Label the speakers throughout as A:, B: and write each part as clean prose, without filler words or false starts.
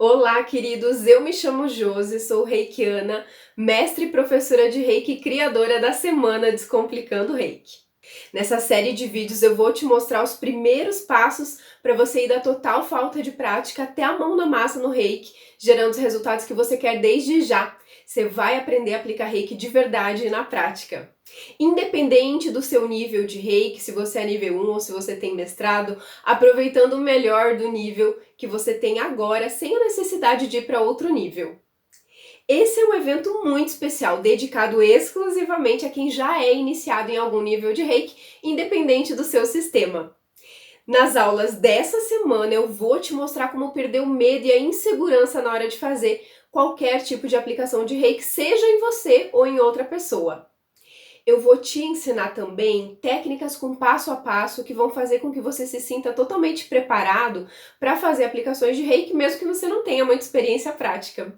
A: Olá, queridos! Eu me chamo Josi, sou reikiana, mestre e professora de Reiki e criadora da Semana Descomplicando Reiki. Nessa série de vídeos eu vou te mostrar os primeiros passos para você ir da total falta de prática até a mão na massa no Reiki, gerando os resultados que você quer desde já. Você vai aprender a aplicar Reiki de verdade na prática. Independente do seu nível de Reiki, se você é nível 1 ou se você tem mestrado, aproveitando o melhor do nível que você tem agora, sem a necessidade de ir para outro nível. Esse é um evento muito especial, dedicado exclusivamente a quem já é iniciado em algum nível de Reiki, independente do seu sistema. Nas aulas dessa semana eu vou te mostrar como perder o medo e a insegurança na hora de fazer qualquer tipo de aplicação de Reiki, seja em você ou em outra pessoa. Eu vou te ensinar também técnicas com passo a passo que vão fazer com que você se sinta totalmente preparado para fazer aplicações de Reiki, mesmo que você não tenha muita experiência prática.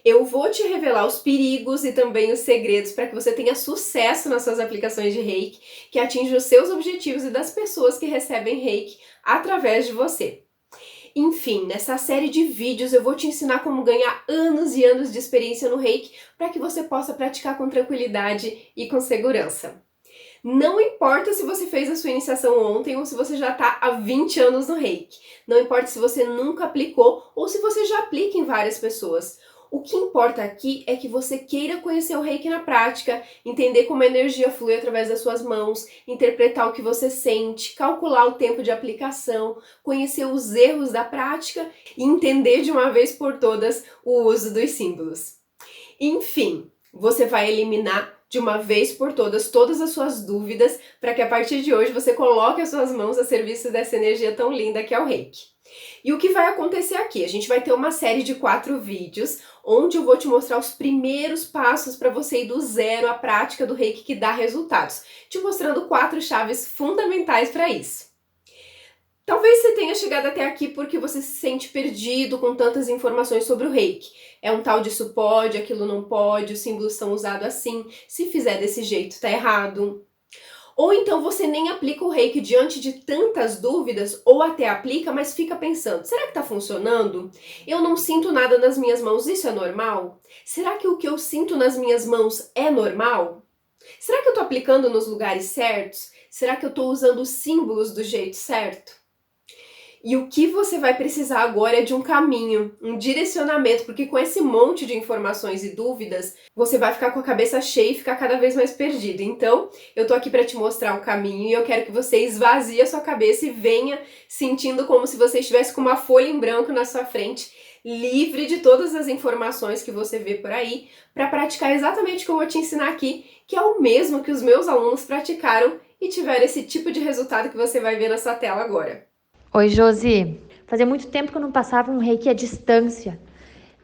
A: Eu vou te revelar os perigos e também os segredos para que você tenha sucesso nas suas aplicações de Reiki, que atinjam os seus objetivos e das pessoas que recebem Reiki através de você. Enfim, nessa série de vídeos eu vou te ensinar como ganhar anos e anos de experiência no Reiki para que você possa praticar com tranquilidade e com segurança. Não importa se você fez a sua iniciação ontem ou se você já está há 20 anos no Reiki. Não importa se você nunca aplicou ou se você já aplica em várias pessoas. O que importa aqui é que você queira conhecer o Reiki na prática, entender como a energia flui através das suas mãos, interpretar o que você sente, calcular o tempo de aplicação, conhecer os erros da prática e entender de uma vez por todas o uso dos símbolos. Enfim, você vai eliminar de uma vez por todas as suas dúvidas para que a partir de hoje você coloque as suas mãos a serviço dessa energia tão linda que é o Reiki. E o que vai acontecer aqui? A gente vai ter uma série de 4 vídeos onde eu vou te mostrar os primeiros passos para você ir do zero à prática do Reiki que dá resultados, te mostrando 4 chaves fundamentais para isso. Talvez você tenha chegado até aqui porque você se sente perdido com tantas informações sobre o Reiki. É um tal disso pode, aquilo não pode, os símbolos são usados assim, se fizer desse jeito tá errado. Ou então você nem aplica o Reiki diante de tantas dúvidas, ou até aplica, mas fica pensando, será que está funcionando? Eu não sinto nada nas minhas mãos, isso é normal? Será que o que eu sinto nas minhas mãos é normal? Será que eu estou aplicando nos lugares certos? Será que eu estou usando os símbolos do jeito certo? E o que você vai precisar agora é de um caminho, um direcionamento, porque com esse monte de informações e dúvidas, você vai ficar com a cabeça cheia e ficar cada vez mais perdido. Então, eu tô aqui para te mostrar um caminho e eu quero que você esvazie a sua cabeça e venha sentindo como se você estivesse com uma folha em branco na sua frente, livre de todas as informações que você vê por aí, para praticar exatamente o que eu vou te ensinar aqui, que é o mesmo que os meus alunos praticaram e tiveram esse tipo de resultado que você vai ver na sua tela agora.
B: Oi, Josi. Fazia muito tempo que eu não passava um reiki à distância.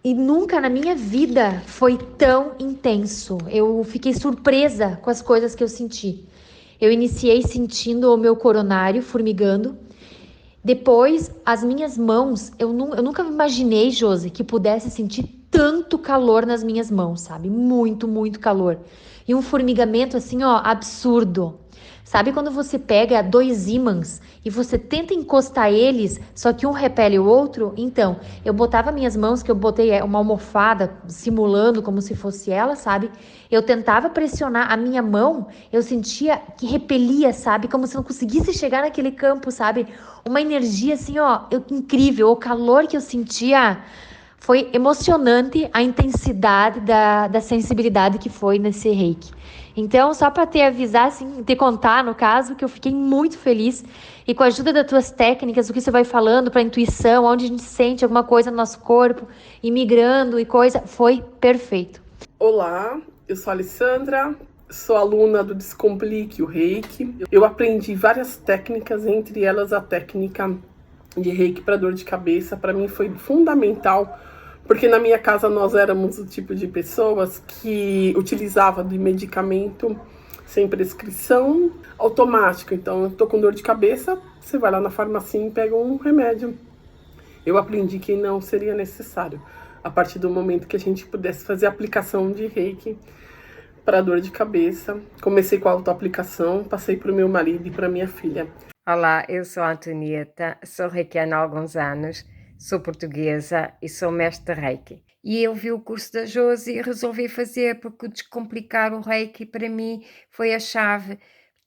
B: E nunca na minha vida foi tão intenso. Eu fiquei surpresa com as coisas que eu senti. Eu iniciei sentindo o meu coronário formigando. Depois, as minhas mãos, eu nunca imaginei, Josi, que pudesse sentir tanto calor nas minhas mãos, sabe? Muito, muito calor. E um formigamento assim, ó, absurdo. Sabe quando você pega 2 ímãs e você tenta encostar eles, só que um repele o outro? Então, eu botava minhas mãos, que eu botei uma almofada simulando como se fosse ela, sabe? Eu tentava pressionar a minha mão, eu sentia que repelia, sabe? Como se não conseguisse chegar naquele campo, sabe? Uma energia assim, ó, incrível. O calor que eu sentia foi emocionante, a intensidade da sensibilidade que foi nesse reiki. Então, só para te avisar, assim, te contar, no caso, que eu fiquei muito feliz e com a ajuda das tuas técnicas, o que você vai falando para a intuição, onde a gente sente alguma coisa no nosso corpo, imigrando e coisa, foi perfeito.
C: Olá, eu sou a Alessandra, sou aluna do Descomplique o Reiki. Eu aprendi várias técnicas, entre elas a técnica de Reiki para dor de cabeça. Para mim foi fundamental, porque na minha casa nós éramos o tipo de pessoas que utilizava de medicamento sem prescrição automático. Então, eu tô com dor de cabeça, você vai lá na farmácia e pega um remédio. Eu aprendi que não seria necessário, a partir do momento que a gente pudesse fazer a aplicação de Reiki para dor de cabeça. Comecei com a autoaplicação, passei para o meu marido e para minha filha.
D: Olá, eu sou a Antonieta, sou reikiana há alguns anos, sou portuguesa e sou mestre de Reiki. E eu vi o curso da Josi e resolvi fazer, porque o descomplicar o Reiki para mim foi a chave.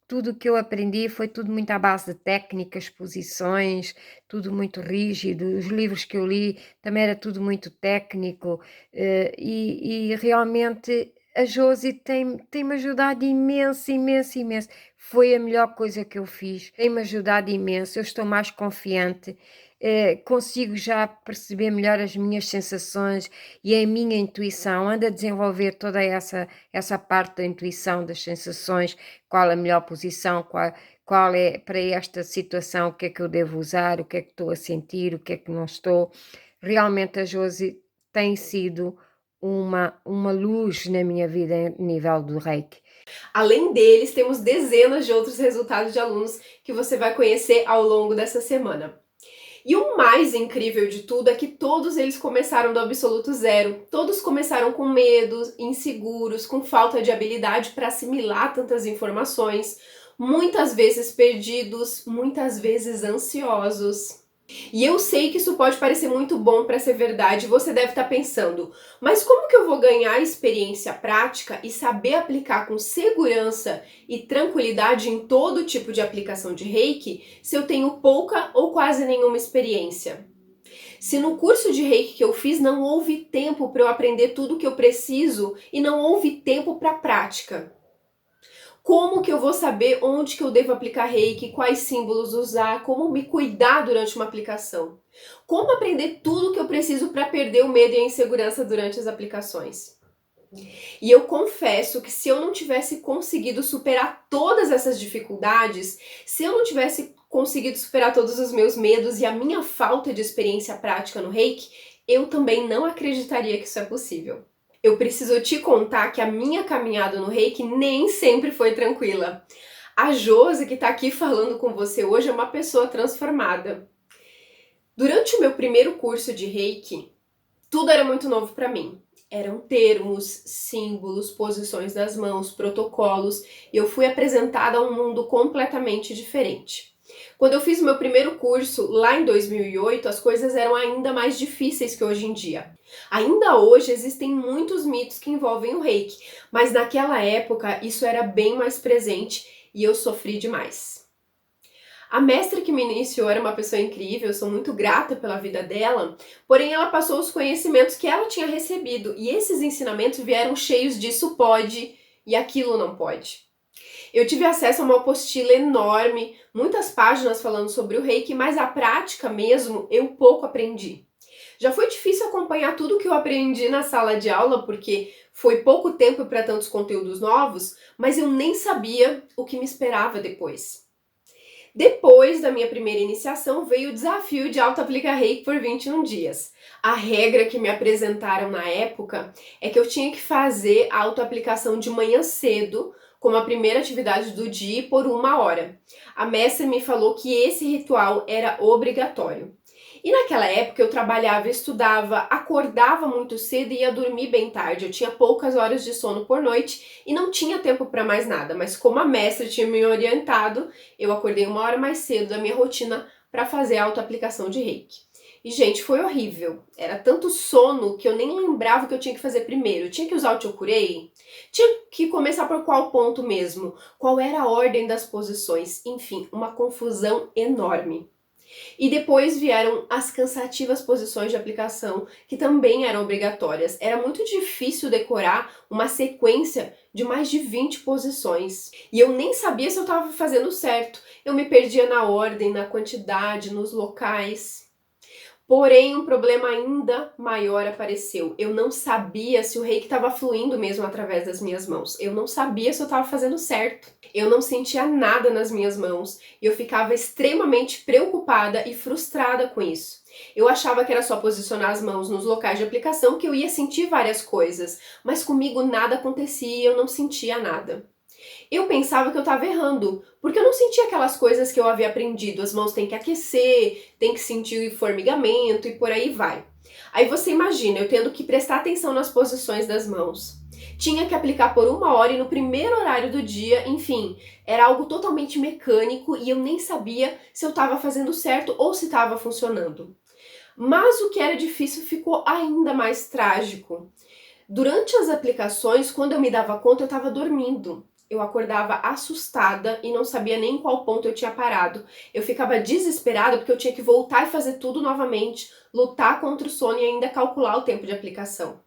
D: Tudo o que eu aprendi foi tudo muito à base de técnicas, posições, tudo muito rígido. Os livros que eu li também era tudo muito técnico, e realmente a Josi tem-me ajudado imenso, imenso, imenso. Foi a melhor coisa que eu fiz, tem-me ajudado imenso, eu estou mais confiante, consigo já perceber melhor as minhas sensações e a minha intuição, ando a desenvolver toda essa parte da intuição, das sensações, qual a melhor posição, qual é para esta situação, o que é que eu devo usar, o que é que estou a sentir, o que é que não estou. Realmente a Josi tem sido uma luz na minha vida em nível do Reiki.
A: Além deles, temos dezenas de outros resultados de alunos que você vai conhecer ao longo dessa semana. E o mais incrível de tudo é que todos eles começaram do absoluto zero. Todos começaram com medos, inseguros, com falta de habilidade para assimilar tantas informações, muitas vezes perdidos, muitas vezes ansiosos. E eu sei que isso pode parecer muito bom para ser verdade, você deve estar pensando, mas como que eu vou ganhar experiência prática e saber aplicar com segurança e tranquilidade em todo tipo de aplicação de Reiki se eu tenho pouca ou quase nenhuma experiência? Se no curso de Reiki que eu fiz não houve tempo para eu aprender tudo o que eu preciso e não houve tempo para prática, como que eu vou saber onde que eu devo aplicar Reiki, quais símbolos usar, como me cuidar durante uma aplicação? Como aprender tudo que eu preciso para perder o medo e a insegurança durante as aplicações? E eu confesso que se eu não tivesse conseguido superar todas essas dificuldades, se eu não tivesse conseguido superar todos os meus medos e a minha falta de experiência prática no Reiki, eu também não acreditaria que isso é possível. Eu preciso te contar que a minha caminhada no Reiki nem sempre foi tranquila. A Josi, que está aqui falando com você hoje, é uma pessoa transformada. Durante o meu primeiro curso de Reiki, tudo era muito novo para mim. Eram termos, símbolos, posições das mãos, protocolos, e eu fui apresentada a um mundo completamente diferente. Quando eu fiz o meu primeiro curso, lá em 2008, as coisas eram ainda mais difíceis que hoje em dia. Ainda hoje existem muitos mitos que envolvem o Reiki, mas naquela época isso era bem mais presente e eu sofri demais. A mestra que me iniciou era uma pessoa incrível, eu sou muito grata pela vida dela, porém ela passou os conhecimentos que ela tinha recebido e esses ensinamentos vieram cheios disso pode e aquilo não pode. Eu tive acesso a uma apostila enorme, muitas páginas falando sobre o Reiki, mas a prática mesmo eu pouco aprendi. Já foi difícil acompanhar tudo que eu aprendi na sala de aula, porque foi pouco tempo para tantos conteúdos novos, mas eu nem sabia o que me esperava depois. Depois da minha primeira iniciação, veio o desafio de auto-aplicar Reiki por 21 dias. A regra que me apresentaram na época é que eu tinha que fazer a auto-aplicação de manhã cedo, como a primeira atividade do dia, e por 1 hora. A mestra me falou que esse ritual era obrigatório. E naquela época eu trabalhava, estudava, acordava muito cedo e ia dormir bem tarde. Eu tinha poucas horas de sono por noite e não tinha tempo para mais nada. Mas como a mestra tinha me orientado, eu acordei 1 hora mais cedo da minha rotina para fazer a autoaplicação de Reiki. E, gente, foi horrível. Era tanto sono que eu nem lembrava o que eu tinha que fazer primeiro. Eu tinha que usar o Chokurei? Tinha que começar por qual ponto mesmo? Qual era a ordem das posições? Enfim, uma confusão enorme. E depois vieram as cansativas posições de aplicação, que também eram obrigatórias. Era muito difícil decorar uma sequência de mais de 20 posições. E eu nem sabia se eu estava fazendo certo. Eu me perdia na ordem, na quantidade, nos locais. Porém, um problema ainda maior apareceu. Eu não sabia se o Reiki estava fluindo mesmo através das minhas mãos. Eu não sabia se eu estava fazendo certo. Eu não sentia nada nas minhas mãos e eu ficava extremamente preocupada e frustrada com isso. Eu achava que era só posicionar as mãos nos locais de aplicação que eu ia sentir várias coisas, mas comigo nada acontecia e eu não sentia nada. Eu pensava que eu estava errando, porque eu não sentia aquelas coisas que eu havia aprendido. As mãos têm que aquecer, tem que sentir o formigamento e por aí vai. Aí você imagina, eu tendo que prestar atenção nas posições das mãos. Tinha que aplicar por 1 hora e no primeiro horário do dia, enfim, era algo totalmente mecânico e eu nem sabia se eu estava fazendo certo ou se estava funcionando. Mas o que era difícil ficou ainda mais trágico. Durante as aplicações, quando eu me dava conta, eu estava dormindo. Eu acordava assustada e não sabia nem em qual ponto eu tinha parado. Eu ficava desesperada porque eu tinha que voltar e fazer tudo novamente, lutar contra o sono e ainda calcular o tempo de aplicação.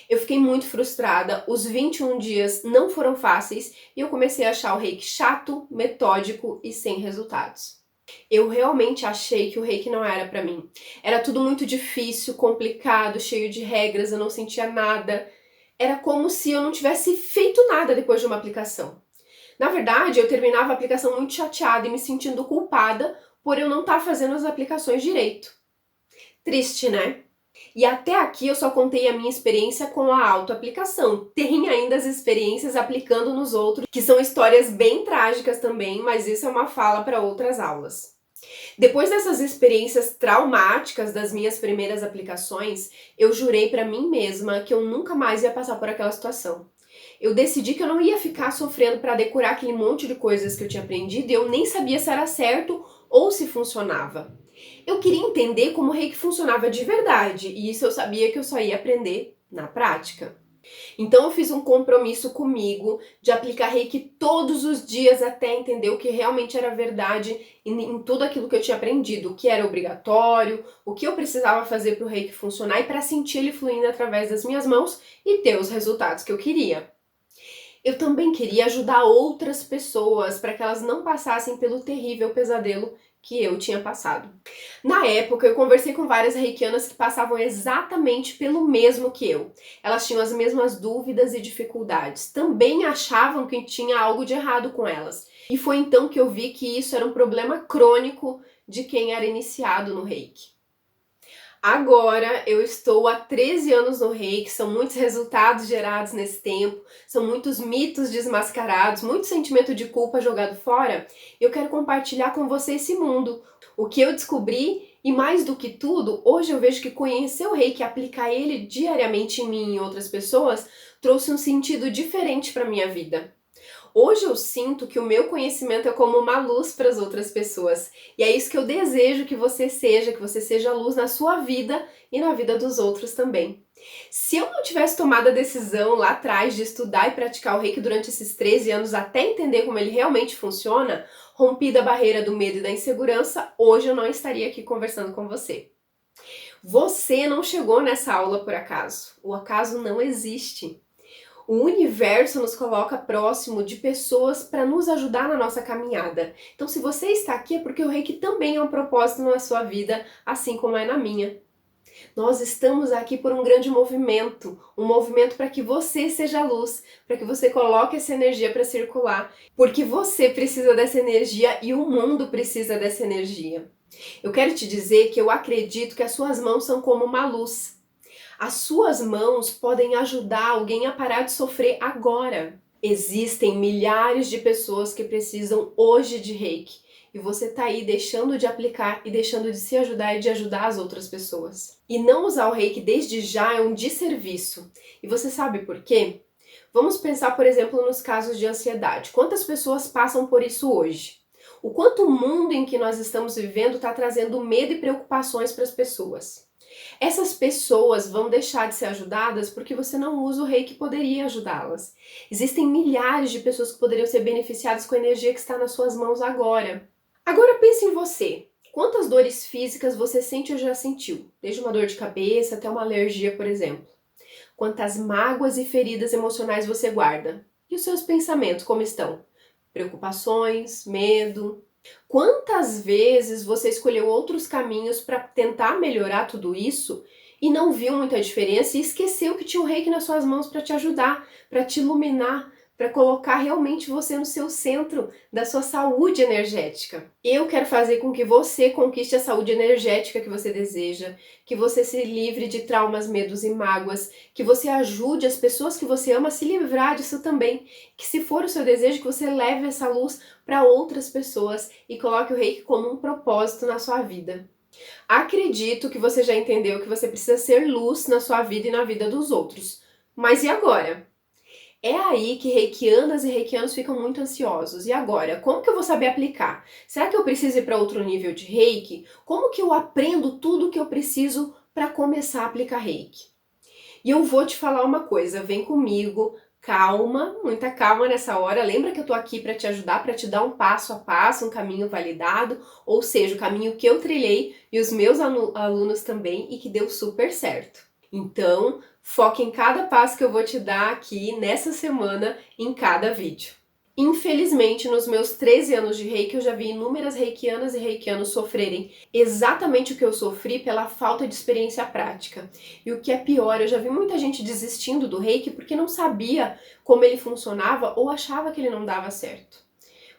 A: Eu fiquei muito frustrada, os 21 dias não foram fáceis e eu comecei a achar o reiki chato, metódico e sem resultados. Eu realmente achei que o reiki não era pra mim. Era tudo muito difícil, complicado, cheio de regras, eu não sentia nada. Era como se eu não tivesse feito nada depois de uma aplicação. Na verdade, eu terminava a aplicação muito chateada e me sentindo culpada por eu não estar fazendo as aplicações direito. Triste, né? E até aqui eu só contei a minha experiência com a autoaplicação. Tem ainda as experiências aplicando nos outros, que são histórias bem trágicas também, mas isso é uma fala para outras aulas. Depois dessas experiências traumáticas das minhas primeiras aplicações, eu jurei para mim mesma que eu nunca mais ia passar por aquela situação. Eu decidi que eu não ia ficar sofrendo para decorar aquele monte de coisas que eu tinha aprendido e eu nem sabia se era certo ou se funcionava. Eu queria entender como o reiki funcionava de verdade, e isso eu sabia que eu só ia aprender na prática. Então eu fiz um compromisso comigo de aplicar reiki todos os dias até entender o que realmente era verdade em tudo aquilo que eu tinha aprendido, o que era obrigatório, o que eu precisava fazer para o reiki funcionar e para sentir ele fluindo através das minhas mãos e ter os resultados que eu queria. Eu também queria ajudar outras pessoas para que elas não passassem pelo terrível pesadelo que eu tinha passado. Na época, eu conversei com várias reikianas que passavam exatamente pelo mesmo que eu. Elas tinham as mesmas dúvidas e dificuldades. Também achavam que tinha algo de errado com elas. E foi então que eu vi que isso era um problema crônico de quem era iniciado no reiki. Agora eu estou há 13 anos no reiki, são muitos resultados gerados nesse tempo, são muitos mitos desmascarados, muito sentimento de culpa jogado fora. Eu quero compartilhar com você esse mundo, o que eu descobri e mais do que tudo, hoje eu vejo que conhecer o reiki e aplicar ele diariamente em mim e em outras pessoas trouxe um sentido diferente para minha vida. Hoje eu sinto que o meu conhecimento é como uma luz para as outras pessoas. E é isso que eu desejo que você seja luz na sua vida e na vida dos outros também. Se eu não tivesse tomado a decisão lá atrás de estudar e praticar o reiki durante esses 13 anos até entender como ele realmente funciona, rompida a barreira do medo e da insegurança, hoje eu não estaria aqui conversando com você. Você não chegou nessa aula por acaso. O acaso não existe. O universo nos coloca próximo de pessoas para nos ajudar na nossa caminhada. Então, se você está aqui é porque o reiki também é um propósito na sua vida, assim como é na minha. Nós estamos aqui por um grande movimento, um movimento para que você seja luz, para que você coloque essa energia para circular, porque você precisa dessa energia e o mundo precisa dessa energia. Eu quero te dizer que eu acredito que as suas mãos são como uma luz. As suas mãos podem ajudar alguém a parar de sofrer agora. Existem milhares de pessoas que precisam hoje de reiki e você tá aí deixando de aplicar e deixando de se ajudar e de ajudar as outras pessoas. E não usar o reiki desde já é um desserviço. E você sabe por quê? Vamos pensar, por exemplo, nos casos de ansiedade. Quantas pessoas passam por isso hoje? O quanto o mundo em que nós estamos vivendo está trazendo medo e preocupações para as pessoas. Essas pessoas vão deixar de ser ajudadas porque você não usa o reiki que poderia ajudá-las. Existem milhares de pessoas que poderiam ser beneficiadas com a energia que está nas suas mãos agora. Agora pense em você. Quantas dores físicas você sente ou já sentiu? Desde uma dor de cabeça até uma alergia, por exemplo. Quantas mágoas e feridas emocionais você guarda? E os seus pensamentos, como estão? Preocupações, medo? Quantas vezes você escolheu outros caminhos para tentar melhorar tudo isso e não viu muita diferença e esqueceu que tinha o reiki nas suas mãos para te ajudar, para te iluminar, para colocar realmente você no seu centro da sua saúde energética? Eu quero fazer com que você conquiste a saúde energética que você deseja, que você se livre de traumas, medos e mágoas, que você ajude as pessoas que você ama a se livrar disso também, que se for o seu desejo, que você leve essa luz para outras pessoas e coloque o reiki como um propósito na sua vida. Acredito que você já entendeu que você precisa ser luz na sua vida e na vida dos outros. Mas e agora? É aí que reikianas e reikianos ficam muito ansiosos. E agora, como que eu vou saber aplicar? Será que eu preciso ir para outro nível de reiki? Como que eu aprendo tudo o que eu preciso para começar a aplicar reiki? E eu vou te falar uma coisa, vem comigo, calma, muita calma nessa hora. Lembra que eu tô aqui para te ajudar, para te dar um passo a passo, um caminho validado, ou seja, o caminho que eu trilhei e os meus alunos também e que deu super certo. Então, foque em cada passo que eu vou te dar aqui nessa semana, em cada vídeo. Infelizmente, nos meus 13 anos de reiki, eu já vi inúmeras reikianas e reikianos sofrerem exatamente o que eu sofri pela falta de experiência prática. E o que é pior, eu já vi muita gente desistindo do reiki porque não sabia como ele funcionava ou achava que ele não dava certo.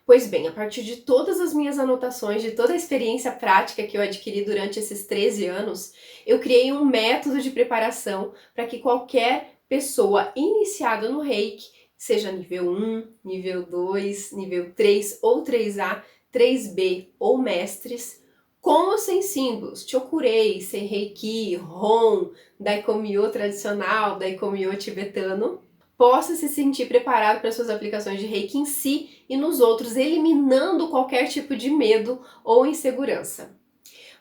A: Pois bem, a partir de todas as minhas anotações, de toda a experiência prática que eu adquiri durante esses 13 anos, eu criei um método de preparação para que qualquer pessoa iniciada no reiki, seja nível 1, nível 2, nível 3 ou 3A, 3B ou mestres, com ou sem símbolos, Chokurei, Senreiki, Hon, Daikomyo tradicional, Daikomyo tibetano, possa se sentir preparado para suas aplicações de reiki em si e nos outros, eliminando qualquer tipo de medo ou insegurança.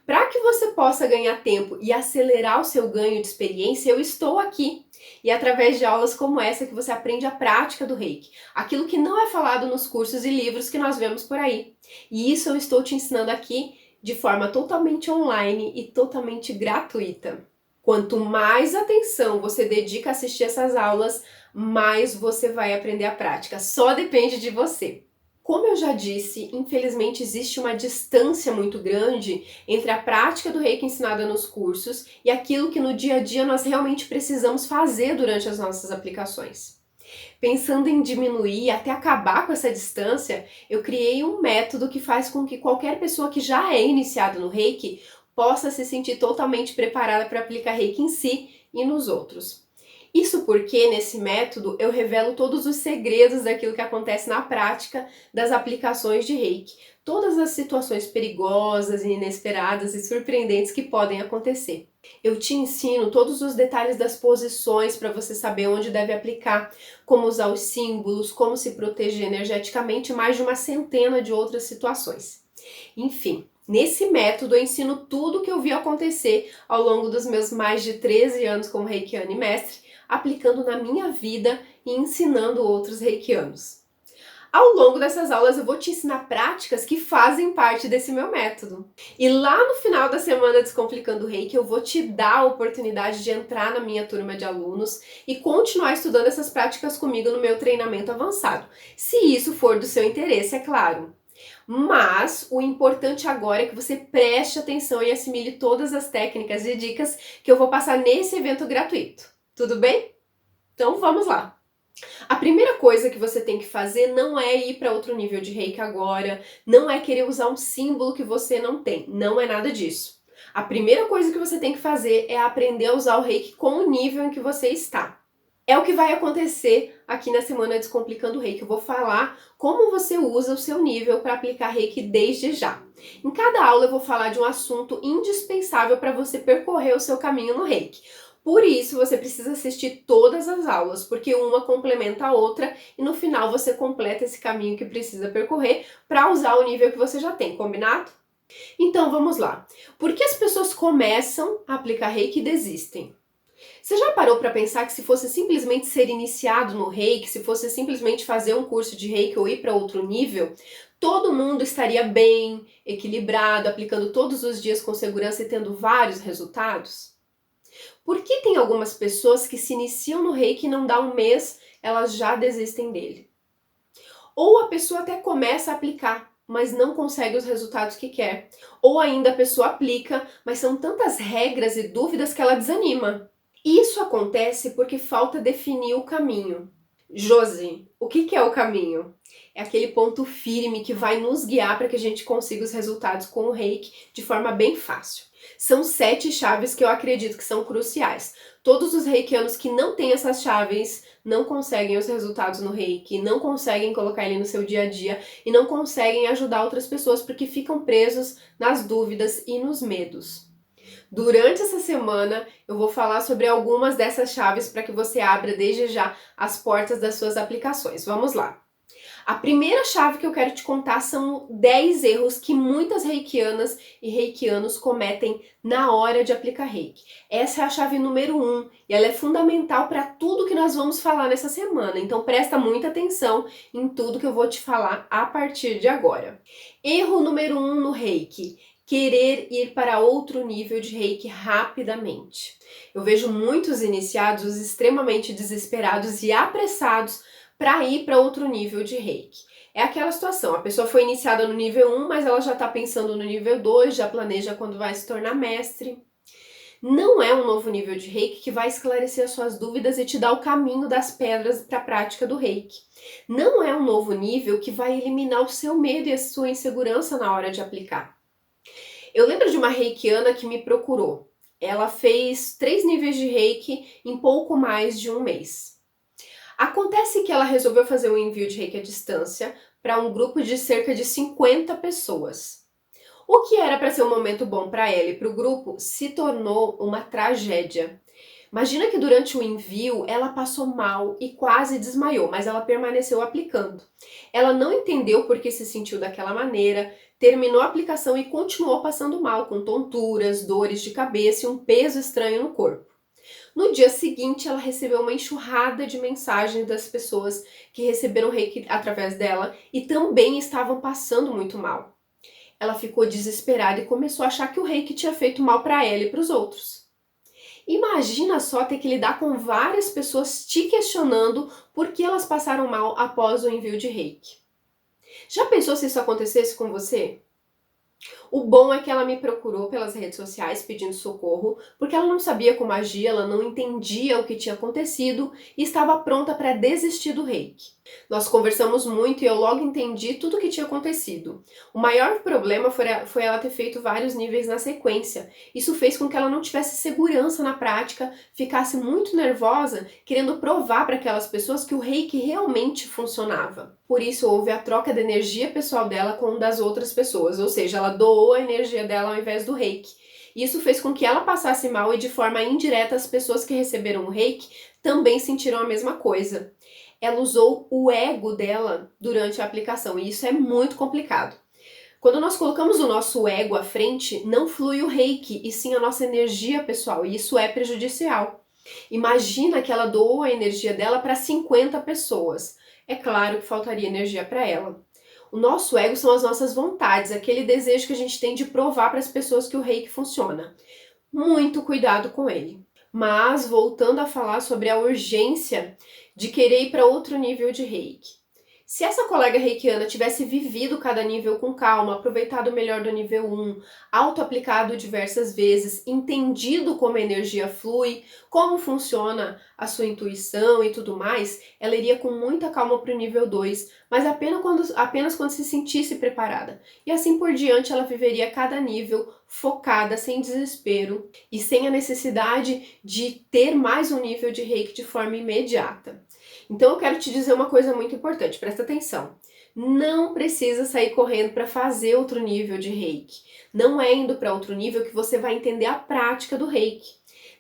A: Para que você possa ganhar tempo e acelerar o seu ganho de experiência, eu estou aqui. E é através de aulas como essa que você aprende a prática do reiki, aquilo que não é falado nos cursos e livros que nós vemos por aí. E isso eu estou te ensinando aqui de forma totalmente online e totalmente gratuita. Quanto mais atenção você dedica a assistir essas aulas, mais você vai aprender a prática. Só depende de você. Como eu já disse, infelizmente existe uma distância muito grande entre a prática do reiki ensinada nos cursos e aquilo que no dia a dia nós realmente precisamos fazer durante as nossas aplicações. Pensando em diminuir até acabar com essa distância, eu criei um método que faz com que qualquer pessoa que já é iniciada no reiki possa se sentir totalmente preparada para aplicar reiki em si e nos outros. Isso porque, nesse método, eu revelo todos os segredos daquilo que acontece na prática das aplicações de reiki. Todas as situações perigosas, inesperadas e surpreendentes que podem acontecer. Eu te ensino todos os detalhes das posições para você saber onde deve aplicar, como usar os símbolos, como se proteger energeticamente e mais de uma centena de outras situações. Enfim, nesse método eu ensino tudo o que eu vi acontecer ao longo dos meus mais de 13 anos como reikiana e mestre, aplicando na minha vida e ensinando outros reikianos. Ao longo dessas aulas eu vou te ensinar práticas que fazem parte desse meu método. E lá no final da semana Descomplicando o Reiki eu vou te dar a oportunidade de entrar na minha turma de alunos e continuar estudando essas práticas comigo no meu treinamento avançado, se isso for do seu interesse, é claro. Mas o importante agora é que você preste atenção e assimile todas as técnicas e dicas que eu vou passar nesse evento gratuito. Tudo bem? Então vamos lá! A primeira coisa que você tem que fazer não é ir para outro nível de reiki agora, não é querer usar um símbolo que você não tem, não é nada disso. A primeira coisa que você tem que fazer é aprender a usar o reiki com o nível em que você está. É o que vai acontecer aqui na semana Descomplicando o Reiki. Eu vou falar como você usa o seu nível para aplicar reiki desde já. Em cada aula eu vou falar de um assunto indispensável para você percorrer o seu caminho no reiki. Por isso, você precisa assistir todas as aulas, porque uma complementa a outra e no final você completa esse caminho que precisa percorrer para usar o nível que você já tem, combinado? Então vamos lá. Por que as pessoas começam a aplicar reiki e desistem? Você já parou para pensar que se fosse simplesmente ser iniciado no reiki, se fosse simplesmente fazer um curso de reiki ou ir para outro nível, todo mundo estaria bem, equilibrado, aplicando todos os dias com segurança e tendo vários resultados? Por que tem algumas pessoas que se iniciam no reiki e não dá um mês, elas já desistem dele? Ou a pessoa até começa a aplicar, mas não consegue os resultados que quer. Ou ainda a pessoa aplica, mas são tantas regras e dúvidas que ela desanima. Isso acontece porque falta definir o caminho. Josi, o que é o caminho? É aquele ponto firme que vai nos guiar para que a gente consiga os resultados com o reiki de forma bem fácil. São 7 chaves que eu acredito que são cruciais. Todos os reikianos que não têm essas chaves não conseguem os resultados no reiki, não conseguem colocar ele no seu dia a dia e não conseguem ajudar outras pessoas porque ficam presos nas dúvidas e nos medos. Durante essa semana, eu vou falar sobre algumas dessas chaves para que você abra desde já as portas das suas aplicações. Vamos lá! A primeira chave que eu quero te contar são 10 erros que muitas reikianas e reikianos cometem na hora de aplicar reiki. Essa é a chave número 1 e ela é fundamental para tudo que nós vamos falar nessa semana, então presta muita atenção em tudo que eu vou te falar a partir de agora. Erro número 1 no reiki: querer ir para outro nível de reiki rapidamente. Eu vejo muitos iniciados extremamente desesperados e apressados para ir para outro nível de reiki. É aquela situação, a pessoa foi iniciada no nível 1, mas ela já está pensando no nível 2, já planeja quando vai se tornar mestre. Não é um novo nível de reiki que vai esclarecer as suas dúvidas e te dar o caminho das pedras para a prática do reiki. Não é um novo nível que vai eliminar o seu medo e a sua insegurança na hora de aplicar. Eu lembro de uma reikiana que me procurou. Ela fez 3 níveis de reiki em pouco mais de um mês. Acontece que ela resolveu fazer um envio de reiki à distância para um grupo de cerca de 50 pessoas. O que era para ser um momento bom para ela e para o grupo se tornou uma tragédia. Imagina que durante o envio ela passou mal e quase desmaiou, mas ela permaneceu aplicando. Ela não entendeu por que se sentiu daquela maneira, terminou a aplicação e continuou passando mal, com tonturas, dores de cabeça e um peso estranho no corpo. No dia seguinte, ela recebeu uma enxurrada de mensagens das pessoas que receberam reiki através dela e também estavam passando muito mal. Ela ficou desesperada e começou a achar que o reiki tinha feito mal para ela e para os outros. Imagina só ter que lidar com várias pessoas te questionando por que elas passaram mal após o envio de reiki. Já pensou se isso acontecesse com você? O bom é que ela me procurou pelas redes sociais pedindo socorro, porque ela não sabia como agir, ela não entendia o que tinha acontecido e estava pronta para desistir do reiki. Nós conversamos muito e eu logo entendi tudo o que tinha acontecido. O maior problema foi ela ter feito vários níveis na sequência. Isso fez com que ela não tivesse segurança na prática, ficasse muito nervosa, querendo provar para aquelas pessoas que o reiki realmente funcionava. Por isso houve a troca de energia pessoal dela com das outras pessoas, ou seja, ela doou a energia dela ao invés do reiki. Isso fez com que ela passasse mal e de forma indireta as pessoas que receberam o reiki também sentiram a mesma coisa. Ela usou o ego dela durante a aplicação e isso é muito complicado. Quando nós colocamos o nosso ego à frente, não flui o reiki e sim a nossa energia pessoal e isso é prejudicial. Imagina que ela doou a energia dela para 50 pessoas. É claro que faltaria energia para ela. O nosso ego são as nossas vontades, aquele desejo que a gente tem de provar para as pessoas que o reiki funciona. Muito cuidado com ele. Mas, voltando a falar sobre a urgência de querer ir para outro nível de reiki. Se essa colega reikiana tivesse vivido cada nível com calma, aproveitado o melhor do nível 1, auto-aplicado diversas vezes, entendido como a energia flui, como funciona a sua intuição e tudo mais, ela iria com muita calma para o nível 2, mas apenas quando se sentisse preparada. E assim por diante ela viveria cada nível focada, sem desespero e sem a necessidade de ter mais um nível de reiki de forma imediata. Então eu quero te dizer uma coisa muito importante, presta atenção. Não precisa sair correndo para fazer outro nível de reiki. Não é indo para outro nível que você vai entender a prática do reiki.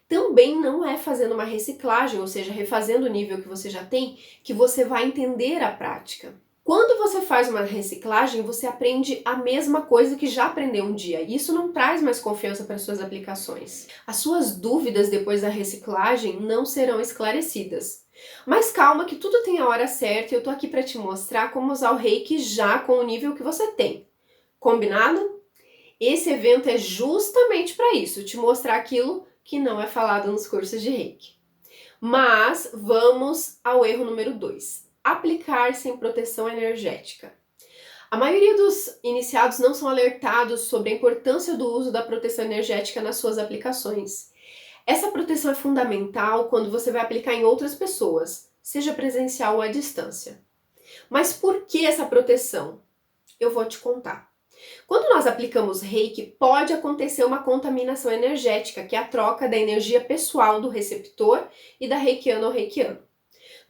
A: Também não é fazendo uma reciclagem, ou seja, refazendo o nível que você já tem, que você vai entender a prática. Quando você faz uma reciclagem, você aprende a mesma coisa que já aprendeu um dia. E isso não traz mais confiança para suas aplicações. As suas dúvidas depois da reciclagem não serão esclarecidas. Mas calma que tudo tem a hora certa e eu tô aqui para te mostrar como usar o reiki já com o nível que você tem. Combinado? Esse evento é justamente para isso, te mostrar aquilo que não é falado nos cursos de reiki. Mas vamos ao erro número 2. Aplicar sem proteção energética. A maioria dos iniciados não são alertados sobre a importância do uso da proteção energética nas suas aplicações. Essa proteção é fundamental quando você vai aplicar em outras pessoas, seja presencial ou à distância. Mas por que essa proteção? Eu vou te contar. Quando nós aplicamos reiki, pode acontecer uma contaminação energética, que é a troca da energia pessoal do receptor e da reikiana ou reikiano.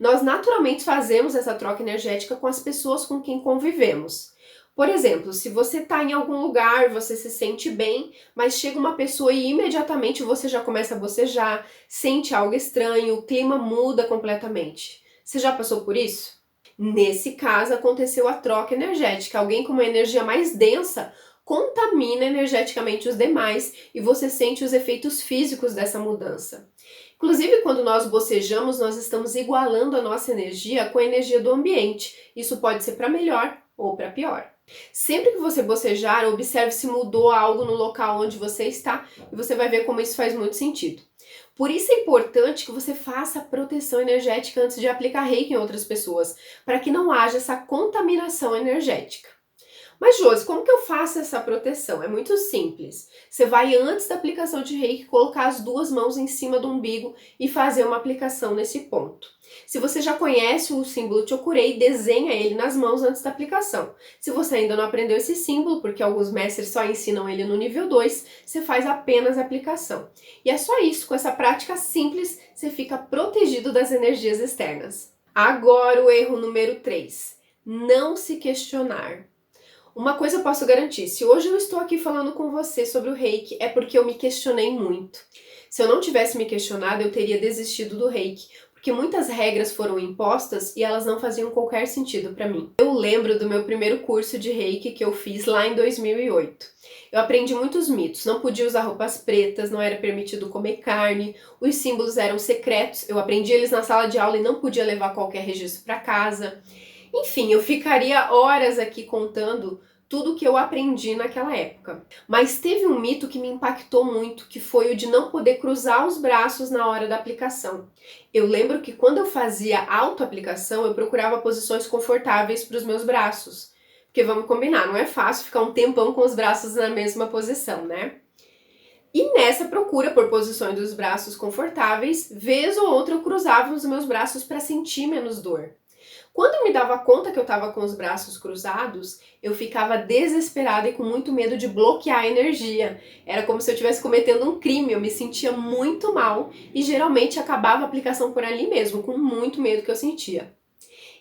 A: Nós naturalmente fazemos essa troca energética com as pessoas com quem convivemos. Por exemplo, se você está em algum lugar, você se sente bem, mas chega uma pessoa e imediatamente você já começa a bocejar, sente algo estranho, o clima muda completamente. Você já passou por isso? Nesse caso, aconteceu a troca energética. Alguém com uma energia mais densa contamina energeticamente os demais e você sente os efeitos físicos dessa mudança. Inclusive, quando nós bocejamos, nós estamos igualando a nossa energia com a energia do ambiente. Isso pode ser para melhor ou para pior. Sempre que você bocejar, observe se mudou algo no local onde você está e você vai ver como isso faz muito sentido. Por isso é importante que você faça a proteção energética antes de aplicar reiki em outras pessoas, para que não haja essa contaminação energética. Mas, Josi, como que eu faço essa proteção? É muito simples. Você vai, antes da aplicação de reiki, colocar as duas mãos em cima do umbigo e fazer uma aplicação nesse ponto. Se você já conhece o símbolo Chokurei, desenha ele nas mãos antes da aplicação. Se você ainda não aprendeu esse símbolo, porque alguns mestres só ensinam ele no nível 2, você faz apenas a aplicação. E é só isso, com essa prática simples, você fica protegido das energias externas. Agora o erro número 3. Não se questionar. Uma coisa eu posso garantir, se hoje eu estou aqui falando com você sobre o reiki, é porque eu me questionei muito. Se eu não tivesse me questionado, eu teria desistido do reiki, porque muitas regras foram impostas e elas não faziam qualquer sentido para mim. Eu lembro do meu primeiro curso de reiki que eu fiz lá em 2008. Eu aprendi muitos mitos, não podia usar roupas pretas, não era permitido comer carne, os símbolos eram secretos, eu aprendi eles na sala de aula e não podia levar qualquer registro para casa. Enfim, eu ficaria horas aqui contando tudo que eu aprendi naquela época. Mas teve um mito que me impactou muito, que foi o de não poder cruzar os braços na hora da aplicação. Eu lembro que quando eu fazia autoaplicação, eu procurava posições confortáveis para os meus braços. Porque vamos combinar, não é fácil ficar um tempão com os braços na mesma posição, né? E nessa procura por posições dos braços confortáveis, vez ou outra eu cruzava os meus braços para sentir menos dor. Quando eu me dava conta que eu estava com os braços cruzados, eu ficava desesperada e com muito medo de bloquear a energia. Era como se eu estivesse cometendo um crime, eu me sentia muito mal e geralmente acabava a aplicação por ali mesmo, com muito medo que eu sentia.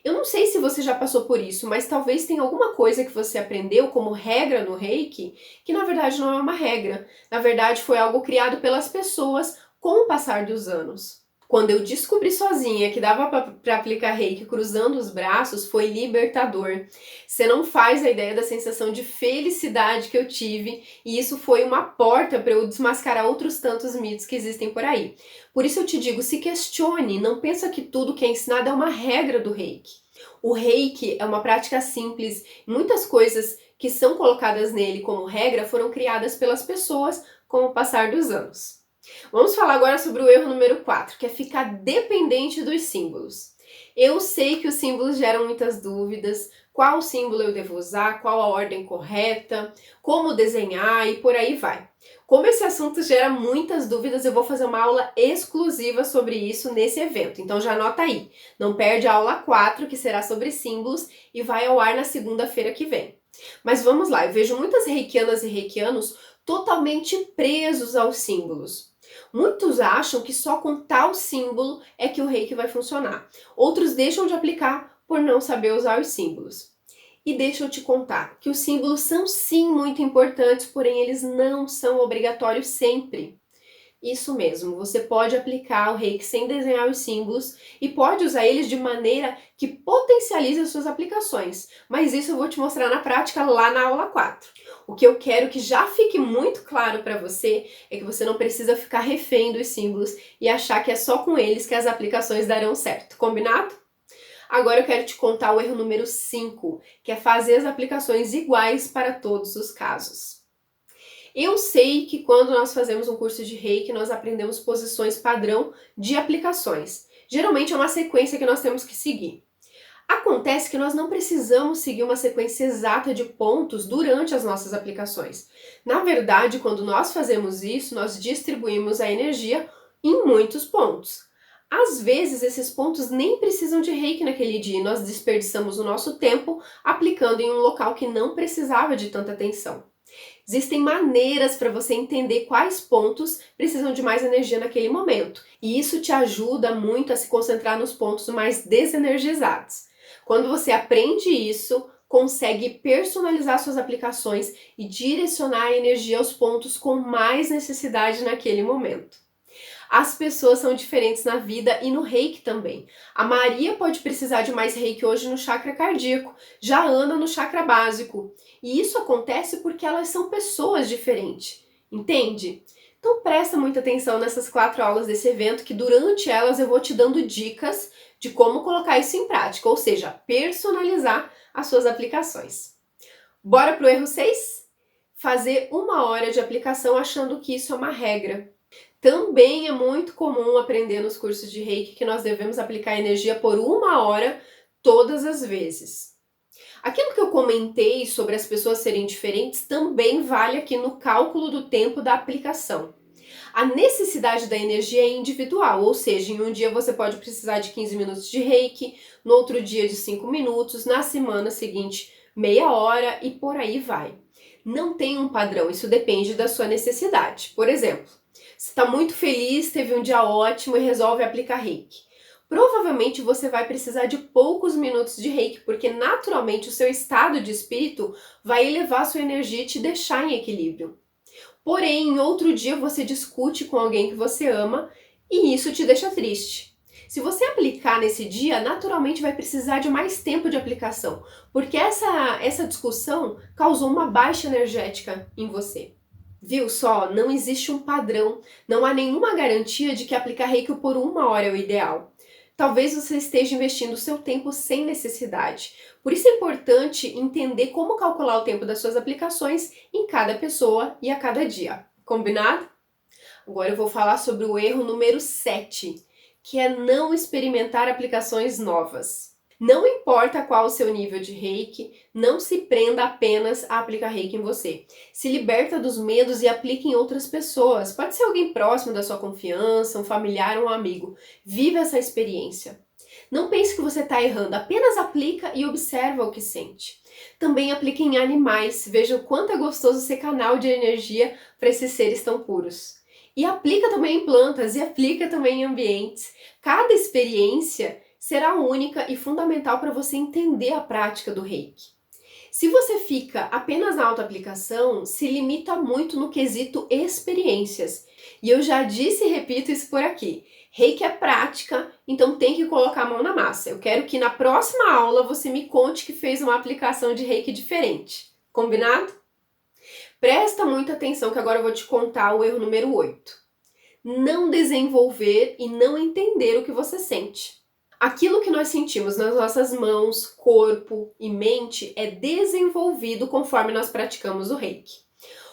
A: Eu não sei se você já passou por isso, mas talvez tenha alguma coisa que você aprendeu como regra no Reiki, que na verdade não é uma regra. Na verdade foi algo criado pelas pessoas com o passar dos anos. Quando eu descobri sozinha que dava para aplicar reiki cruzando os braços, foi libertador. Você não faz a ideia da sensação de felicidade que eu tive, e isso foi uma porta para eu desmascarar outros tantos mitos que existem por aí. Por isso eu te digo, se questione, não pensa que tudo que é ensinado é uma regra do reiki. O reiki é uma prática simples, muitas coisas que são colocadas nele como regra foram criadas pelas pessoas com o passar dos anos. Vamos falar agora sobre o erro número 4, que é ficar dependente dos símbolos. Eu sei que os símbolos geram muitas dúvidas, qual símbolo eu devo usar, qual a ordem correta, como desenhar e por aí vai. Como esse assunto gera muitas dúvidas, eu vou fazer uma aula exclusiva sobre isso nesse evento, então já anota aí. Não perde a aula 4, que será sobre símbolos, e vai ao ar na segunda-feira que vem. Mas vamos lá, eu vejo muitas reikianas e reikianos totalmente presos aos símbolos. Muitos acham que só com tal símbolo é que o reiki vai funcionar. Outros deixam de aplicar por não saber usar os símbolos. E deixa eu te contar que os símbolos são sim muito importantes, porém eles não são obrigatórios sempre. Isso mesmo, você pode aplicar o reiki sem desenhar os símbolos e pode usar eles de maneira que potencialize as suas aplicações, mas isso eu vou te mostrar na prática lá na aula 4. O que eu quero que já fique muito claro para você é que você não precisa ficar refém dos símbolos e achar que é só com eles que as aplicações darão certo, combinado? Agora eu quero te contar o erro número 5, que é fazer as aplicações iguais para todos os casos. Eu sei que quando nós fazemos um curso de reiki, nós aprendemos posições padrão de aplicações. Geralmente é uma sequência que nós temos que seguir. Acontece que nós não precisamos seguir uma sequência exata de pontos durante as nossas aplicações. Na verdade, quando nós fazemos isso, nós distribuímos a energia em muitos pontos. Às vezes, esses pontos nem precisam de reiki naquele dia e nós desperdiçamos o nosso tempo aplicando em um local que não precisava de tanta atenção. Existem maneiras para você entender quais pontos precisam de mais energia naquele momento, e isso te ajuda muito a se concentrar nos pontos mais desenergizados. Quando você aprende isso, consegue personalizar suas aplicações e direcionar a energia aos pontos com mais necessidade naquele momento. As pessoas são diferentes na vida e no reiki também. A Maria pode precisar de mais reiki hoje no chakra cardíaco, já a Ana no chakra básico. E isso acontece porque elas são pessoas diferentes, entende? Então presta muita atenção nessas 4 aulas desse evento, que durante elas eu vou te dando dicas de como colocar isso em prática, ou seja, personalizar as suas aplicações. Bora pro erro 6? Fazer 1 hora de aplicação achando que isso é uma regra. Também é muito comum aprender nos cursos de reiki que nós devemos aplicar energia por 1 hora todas as vezes. Aquilo que eu comentei sobre as pessoas serem diferentes também vale aqui no cálculo do tempo da aplicação. A necessidade da energia é individual, ou seja, em um dia você pode precisar de 15 minutos de reiki, no outro dia de 5 minutos, na semana seguinte meia hora e por aí vai. Não tem um padrão, isso depende da sua necessidade. Por exemplo, você está muito feliz, teve um dia ótimo e resolve aplicar reiki. Provavelmente você vai precisar de poucos minutos de reiki, porque naturalmente o seu estado de espírito vai elevar a sua energia e te deixar em equilíbrio. Porém, em outro dia você discute com alguém que você ama e isso te deixa triste. Se você aplicar nesse dia, naturalmente vai precisar de mais tempo de aplicação, porque essa discussão causou uma baixa energética em você. Viu só? Não existe um padrão, não há nenhuma garantia de que aplicar reiki por 1 hora é o ideal. Talvez você esteja investindo o seu tempo sem necessidade. Por isso é importante entender como calcular o tempo das suas aplicações em cada pessoa e a cada dia. Combinado? Agora eu vou falar sobre o erro número 7, que é não experimentar aplicações novas. Não importa qual o seu nível de reiki, não se prenda apenas a aplicar reiki em você. Se liberta dos medos e aplique em outras pessoas. Pode ser alguém próximo da sua confiança, um familiar ou um amigo. Viva essa experiência. Não pense que você está errando, apenas aplica e observa o que sente. Também aplique em animais, veja o quanto é gostoso ser canal de energia para esses seres tão puros. E aplica também em plantas e aplica também em ambientes. Cada experiência será única e fundamental para você entender a prática do reiki. Se você fica apenas na autoaplicação, se limita muito no quesito experiências. E eu já disse e repito isso por aqui. Reiki é prática, então tem que colocar a mão na massa. Eu quero que na próxima aula você me conte que fez uma aplicação de reiki diferente. Combinado? Presta muita atenção que agora eu vou te contar o erro número 8. Não desenvolver e não entender o que você sente. Aquilo que nós sentimos nas nossas mãos, corpo e mente é desenvolvido conforme nós praticamos o reiki.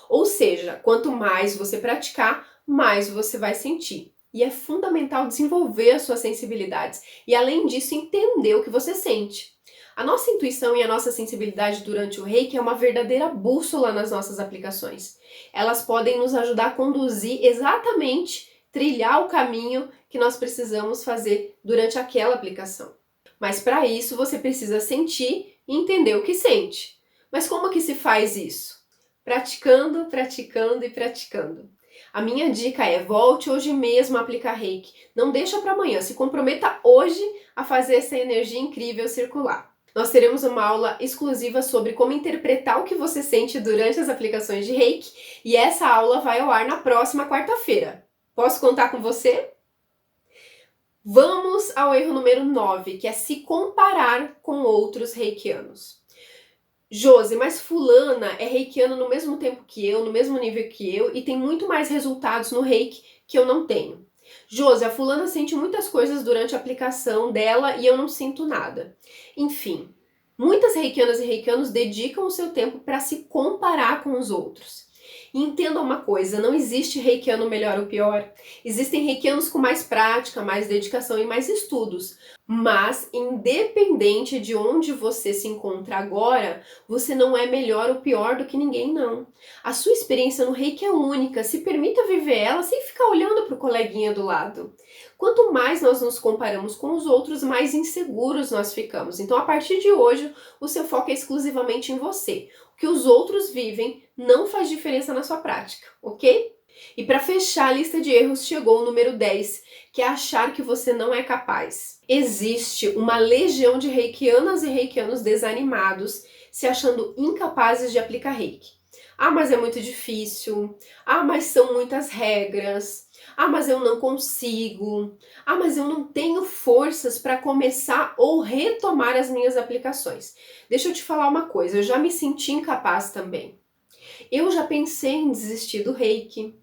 A: Ou seja, quanto mais você praticar, mais você vai sentir. E é fundamental desenvolver as suas sensibilidades e, além disso, entender o que você sente. A nossa intuição e a nossa sensibilidade durante o reiki é uma verdadeira bússola nas nossas aplicações. Elas podem nos ajudar a conduzir exatamente, trilhar o caminho que nós precisamos fazer durante aquela aplicação. Mas para isso você precisa sentir e entender o que sente. Mas como que se faz isso? Praticando, praticando e praticando. A minha dica é: volte hoje mesmo a aplicar reiki. Não deixa para amanhã, se comprometa hoje a fazer essa energia incrível circular. Nós teremos uma aula exclusiva sobre como interpretar o que você sente durante as aplicações de reiki e essa aula vai ao ar na próxima quarta-feira. Posso contar com você? Vamos ao erro número 9, que é se comparar com outros reikianos. Josi, mas fulana é reikiana no mesmo tempo que eu, no mesmo nível que eu e tem muito mais resultados no reiki que eu não tenho. Josi, a fulana sente muitas coisas durante a aplicação dela e eu não sinto nada. Enfim, muitas reikianas e reikianos dedicam o seu tempo para se comparar com os outros. E entenda uma coisa, não existe reikiano melhor ou pior. Existem reikianos com mais prática, mais dedicação e mais estudos. Mas, independente de onde você se encontra agora, você não é melhor ou pior do que ninguém, não. A sua experiência no reiki é única, se permita viver ela sem ficar olhando para o coleguinha do lado. Quanto mais nós nos comparamos com os outros, mais inseguros nós ficamos. Então, a partir de hoje, o seu foco é exclusivamente em você. O que os outros vivem não faz diferença na sua prática, ok? E para fechar a lista de erros, chegou o número 10, que é achar que você não é capaz. Existe uma legião de reikianas e reikianos desanimados, se achando incapazes de aplicar reiki. Ah, mas é muito difícil. Ah, mas são muitas regras. Ah, mas eu não consigo. Ah, mas eu não tenho forças para começar ou retomar as minhas aplicações. Deixa eu te falar uma coisa, eu já me senti incapaz também. Eu já pensei em desistir do reiki.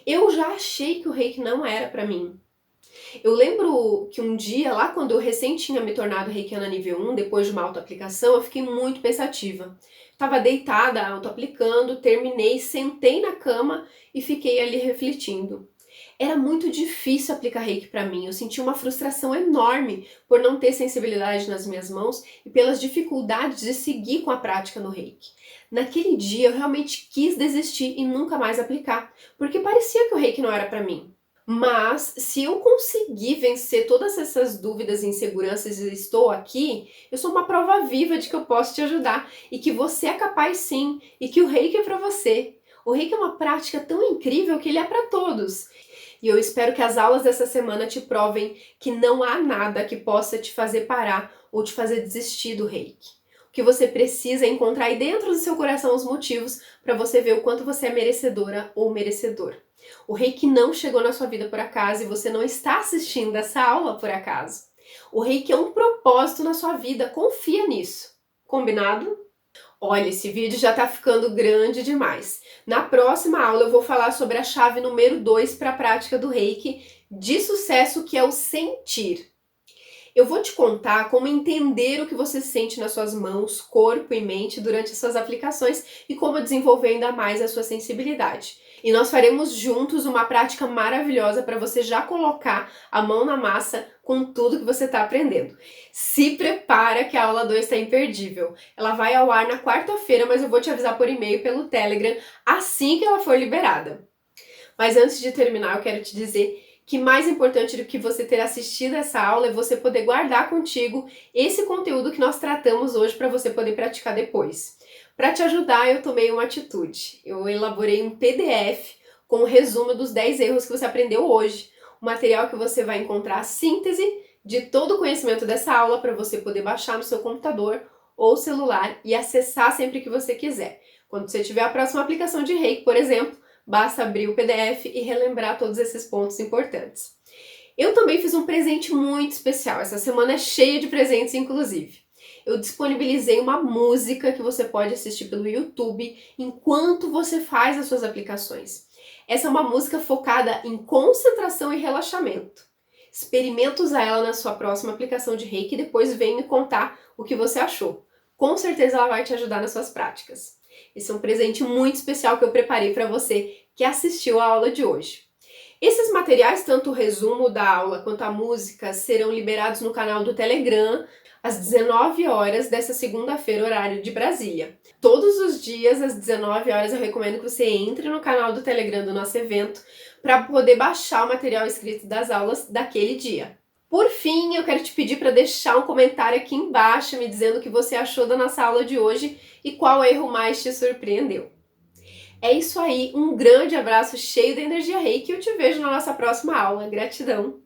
A: Eu já achei que o reiki não era para mim. Eu lembro que um dia, lá quando eu recém tinha me tornado reikiana nível 1, depois de uma autoaplicação, eu fiquei muito pensativa. Estava deitada, autoaplicando, terminei, sentei na cama e fiquei ali refletindo. Era muito difícil aplicar reiki para mim, eu senti uma frustração enorme por não ter sensibilidade nas minhas mãos e pelas dificuldades de seguir com a prática no reiki. Naquele dia eu realmente quis desistir e nunca mais aplicar, porque parecia que o reiki não era para mim. Mas se eu conseguir vencer todas essas dúvidas e inseguranças e estou aqui, eu sou uma prova viva de que eu posso te ajudar e que você é capaz sim e que o reiki é para você. O reiki é uma prática tão incrível que ele é para todos. E eu espero que as aulas dessa semana te provem que não há nada que possa te fazer parar ou te fazer desistir do reiki. O que você precisa é encontrar aí dentro do seu coração os motivos para você ver o quanto você é merecedora ou merecedor. O reiki não chegou na sua vida por acaso e você não está assistindo essa aula por acaso. O reiki é um propósito na sua vida, confia nisso. Combinado? Olha, esse vídeo já tá ficando grande demais. Na próxima aula eu vou falar sobre a chave número 2 para a prática do reiki de sucesso, que é o sentir. Eu vou te contar como entender o que você sente nas suas mãos, corpo e mente durante essas aplicações e como desenvolver ainda mais a sua sensibilidade. E nós faremos juntos uma prática maravilhosa para você já colocar a mão na massa com tudo que você está aprendendo. Se prepara que a aula 2 está imperdível. Ela vai ao ar na quarta-feira, mas eu vou te avisar por e-mail pelo Telegram assim que ela for liberada. Mas antes de terminar, eu quero te dizer que mais importante do que você ter assistido essa aula é você poder guardar contigo esse conteúdo que nós tratamos hoje para você poder praticar depois. Para te ajudar, eu tomei uma atitude. Eu elaborei um PDF com o resumo dos 10 erros que você aprendeu hoje. O material que você vai encontrar a síntese de todo o conhecimento dessa aula para você poder baixar no seu computador ou celular e acessar sempre que você quiser. Quando você tiver a próxima aplicação de reiki, por exemplo, basta abrir o PDF e relembrar todos esses pontos importantes. Eu também fiz um presente muito especial. Essa semana é cheia de presentes, inclusive. Eu disponibilizei uma música que você pode assistir pelo YouTube enquanto você faz as suas aplicações. Essa é uma música focada em concentração e relaxamento. Experimenta usar ela na sua próxima aplicação de reiki e depois vem me contar o que você achou. Com certeza ela vai te ajudar nas suas práticas. Esse é um presente muito especial que eu preparei para você que assistiu a aula de hoje. Esses materiais, tanto o resumo da aula quanto a música, serão liberados no canal do Telegram às 19 horas dessa segunda-feira, horário de Brasília. Todos os dias, às 19 horas, eu recomendo que você entre no canal do Telegram do nosso evento para poder baixar o material escrito das aulas daquele dia. Por fim, eu quero te pedir para deixar um comentário aqui embaixo me dizendo o que você achou da nossa aula de hoje e qual erro mais te surpreendeu. É isso aí, um grande abraço cheio de energia reiki e eu te vejo na nossa próxima aula. Gratidão!